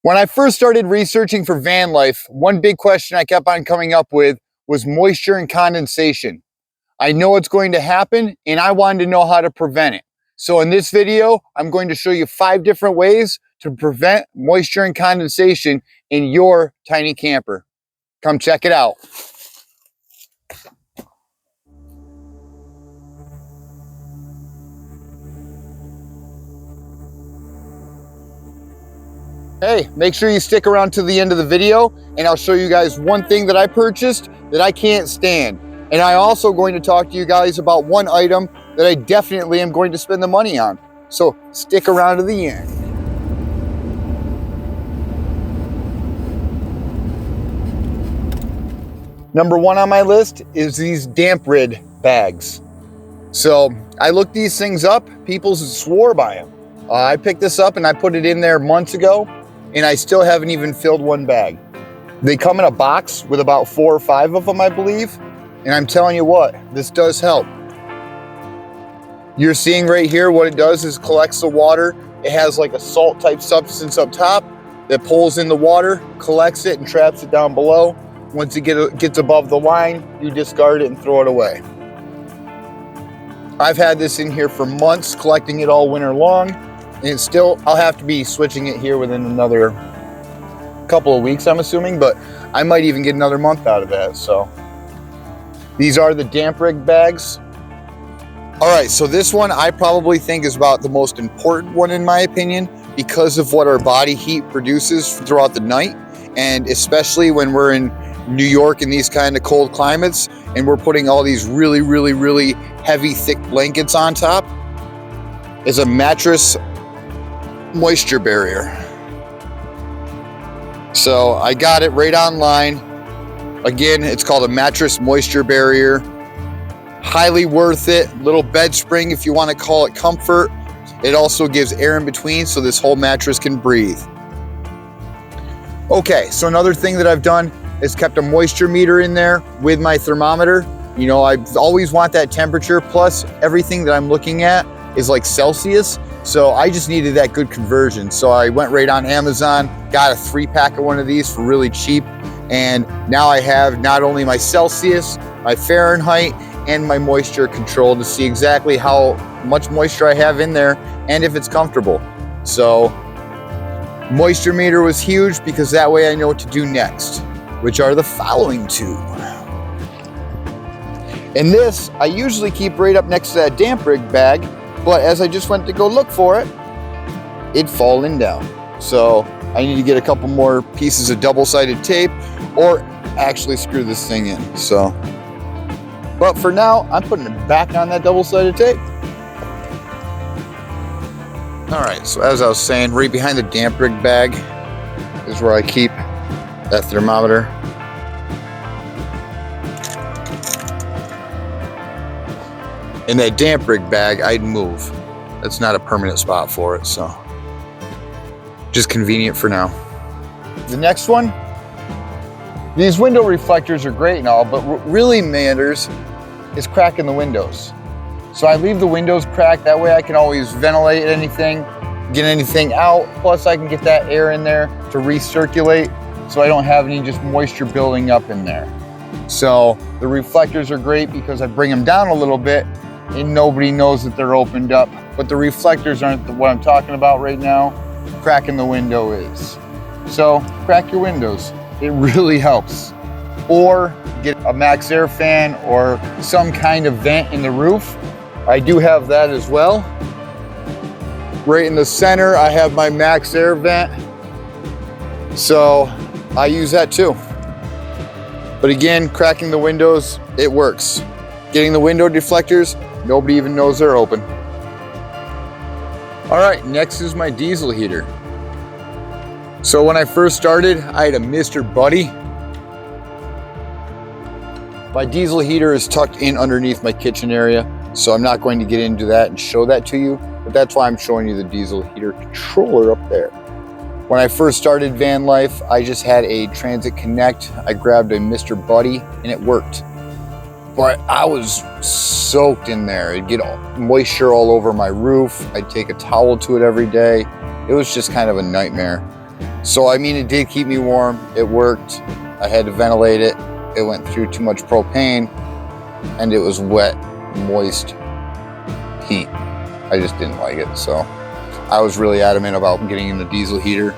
When I first started researching for van life, one big question I kept on coming up with was moisture and condensation. I know it's going to happen and I wanted to know how to prevent it. So in this video, I'm going to show you 5 different ways to prevent moisture and condensation in your tiny camper. Come check it out. Hey, make sure you stick around to the end of the video and I'll show you guys one thing that I purchased that I can't stand. And I'm also going to talk to you guys about one item that I definitely am going to spend the money on. So stick around to the end. Number 1 on my list is these damp rid bags. So I looked these things up, people swore by them. I picked this up and I put it in there months ago and I still haven't even filled one bag. They come in a box with about 4 or 5 of them, I believe. And I'm telling you what, this does help. You're seeing right here what it does is collects the water. It has like a salt type substance up top that pulls in the water, collects it and traps it down below. Once it gets above the line, you discard it and throw it away. I've had this in here for months, collecting it all winter long. And it's still, I'll have to be switching it here within another couple of weeks, I'm assuming, but I might even get another month out of that. So these are the damp rig bags. All right, so this one I probably think is about the most important one in my opinion because of what our body heat produces throughout the night. And especially when we're in New York in these kind of cold climates and we're putting all these really heavy, thick blankets on top, is a mattress moisture barrier. So I got it right online. Again, it's called a mattress moisture barrier. Highly worth it. Little bed spring if you want to call it comfort. It also gives air in between so this whole mattress can breathe. Okay, so another thing that I've done is kept a moisture meter in there with my thermometer. You know, I always want that temperature, plus everything that I'm looking at is like Celsius. So I just needed that good conversion. So I went right on Amazon, got a 3-pack of one of these for really cheap. And now I have not only my Celsius, my Fahrenheit, and my moisture control to see exactly how much moisture I have in there and if it's comfortable. So moisture meter was huge because that way I know what to do next, which are the following 2. And this I usually keep right up next to that damp rig bag, but as I just went to go look for it, it'd fallen down. So I need to get a couple more pieces of double-sided tape or actually screw this thing in. So, but for now, I'm putting it back on that double-sided tape. All right, so as I was saying, right behind the damp rig bag is where I keep that thermometer. In that damp rig bag, I'd move. That's not a permanent spot for it, so just convenient for now. The next one, these window reflectors are great and all, but what really matters is cracking the windows. So I leave the windows cracked, that way I can always ventilate anything, get anything out, plus I can get that air in there to recirculate so I don't have any just moisture building up in there. So the reflectors are great because I bring them down a little bit and nobody knows that they're opened up. But the reflectors aren't what I'm talking about right now. Cracking the window is. So crack your windows. It really helps. Or get a max air fan or some kind of vent in the roof. I do have that as well. Right in the center, I have my max air vent. So I use that too. But again, cracking the windows, it works. Getting the window deflectors, nobody even knows they're open. All right, next is my diesel heater. So when I first started, I had a Mr. Buddy. My diesel heater is tucked in underneath my kitchen area, so I'm not going to get into that and show that to you, but that's why I'm showing you the diesel heater controller up there. When I first started van life, I just had a Transit Connect. I grabbed a Mr. Buddy and it worked. But I was soaked in there. It'd get moisture all over my roof. I'd take a towel to it every day. It was just kind of a nightmare. So, I mean, it did keep me warm. It worked. I had to ventilate it. It went through too much propane and it was wet, moist heat. I just didn't like it. So I was really adamant about getting in the diesel heater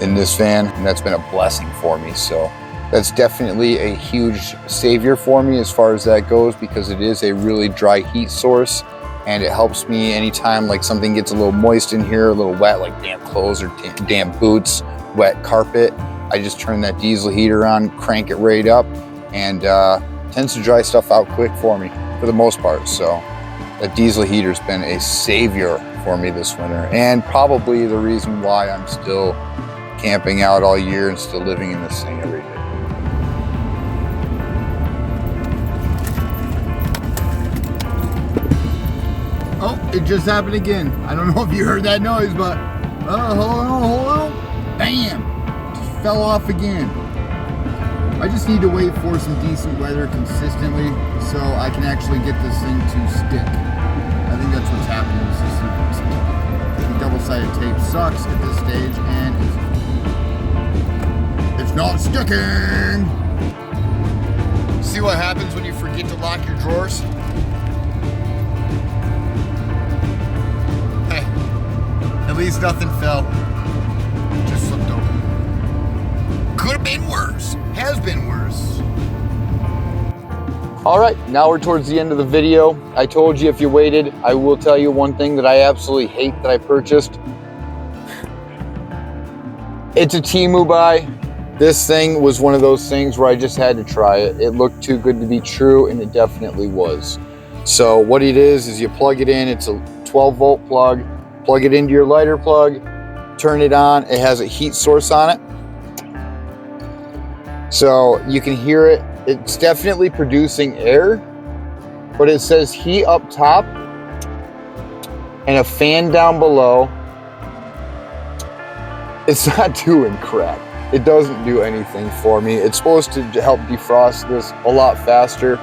in this van, and that's been a blessing for me. So that's definitely a huge savior for me as far as that goes, because it is a really dry heat source, and it helps me anytime like something gets a little moist in here, a little wet, like damp clothes or damp boots, wet carpet. I just turn that diesel heater on, crank it right up, and tends to dry stuff out quick for me for the most part. So that diesel heater's been a savior for me this winter, and probably the reason why I'm still camping out all year and still living in this thing every day. Oh, it just happened again. I don't know if you heard that noise, but hold on. Bam! Just fell off again. I just need to wait for some decent weather consistently so I can actually get this thing to stick. I think that's what's happening. The double-sided tape sucks at this stage, and it's not sticking. See what happens when you forget to lock your drawers? Hey, at least nothing fell. Just slipped open. Could have been worse. Has been worse. All right, now we're towards the end of the video. I told you if you waited, I will tell you one thing that I absolutely hate that I purchased. It's a Temu buy. This thing was one of those things where I just had to try it. It looked too good to be true, and it definitely was. So what it is you plug it in. It's a 12-volt plug. Plug it into your lighter plug, turn it on. It has a heat source on it. So you can hear it. It's definitely producing air, but it says heat up top and a fan down below. It's not doing crap. It doesn't do anything for me. It's supposed to help defrost this a lot faster,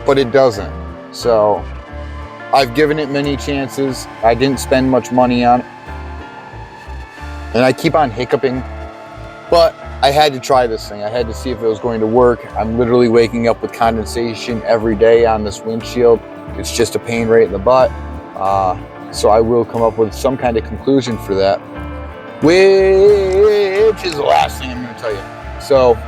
but it doesn't. So I've given it many chances. I didn't spend much money on it, and I keep on hiccuping, but I had to try this thing. I had to see if it was going to work. I'm literally waking up with condensation every day on this windshield. It's just a pain right in the butt. So I will come up with some kind of conclusion for that, which is the last thing I'm going to tell you. So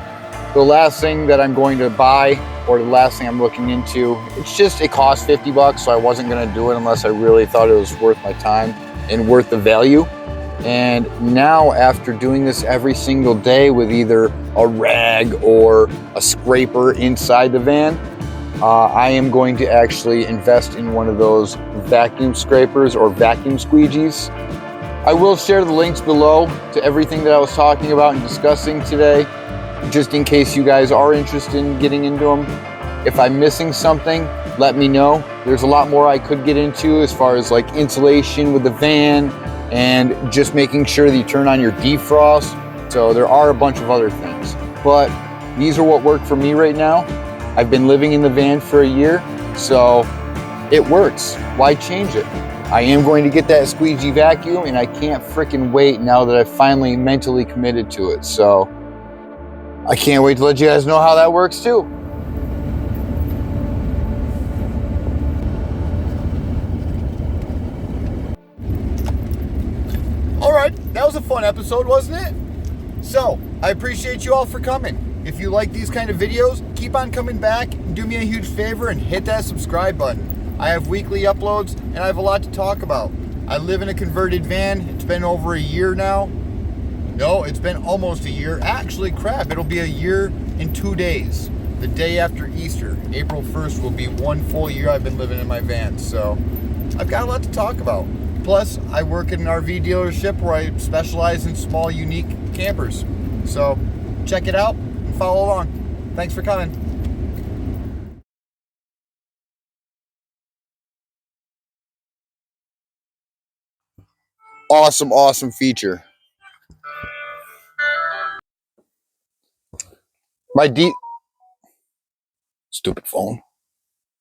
the last thing that I'm going to buy, or the last thing I'm looking into, it cost $50, so I wasn't going to do it unless I really thought it was worth my time and worth the value. And now, after doing this every single day with either a rag or a scraper inside the van, I am going to actually invest in one of those vacuum scrapers or vacuum squeegees. I will share the links below to everything that I was talking about and discussing today, just in case you guys are interested in getting into them. If I'm missing something, let me know. There's a lot more I could get into as far as like insulation with the van, and just making sure that you turn on your defrost. So there are a bunch of other things, but these are what work for me right now. I've been living in the van for a year, so it works. Why change it? I am going to get that squeegee vacuum, and I can't freaking wait now that I've finally mentally committed to it. So I can't wait to let you guys know how that works too. All right, that was a fun episode, wasn't it? So, I appreciate you all for coming. If you like these kind of videos, keep on coming back and do me a huge favor and hit that subscribe button. I have weekly uploads and I have a lot to talk about. I live in a converted van. It's been over a year now. No, it's been almost a year. Actually, crap, it'll be a year in 2 days. The day after Easter, April 1st, will be 1 full year I've been living in my van. So, I've got a lot to talk about. Plus, I work in an RV dealership where I specialize in small, unique campers. So, check it out and follow along. Thanks for coming. Awesome, awesome feature. My stupid phone.